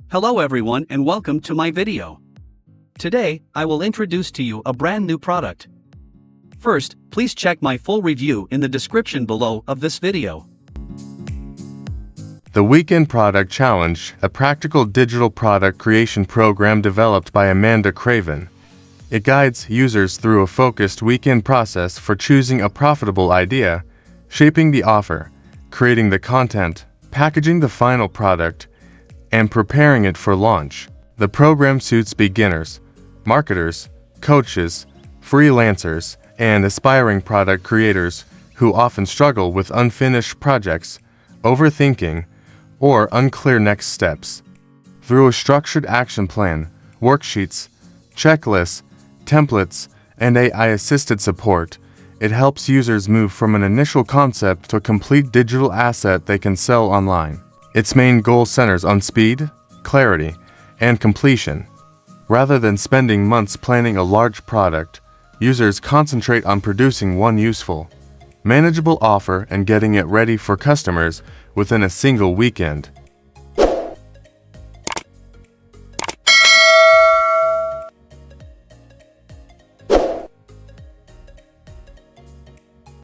Hello everyone and welcome to my video. Today, I will introduce to you a brand new product. First, please check my full review in the description below of this video. The Weekend Product Challenge, a practical digital product creation program developed by Amanda Craven. It guides users through a focused weekend process for choosing a profitable idea, shaping the offer, creating the content, packaging the final product, and preparing it for launch. The program suits beginners, marketers, coaches, freelancers, and aspiring product creators who often struggle with unfinished projects, overthinking, or unclear next steps. Through a structured action plan, worksheets, checklists, templates, and AI-assisted support, it helps users move from an initial concept to a complete digital asset they can sell online. Its main goal centers on speed, clarity, and completion. Rather than spending months planning a large product, users concentrate on producing one useful, manageable offer and getting it ready for customers within a single weekend.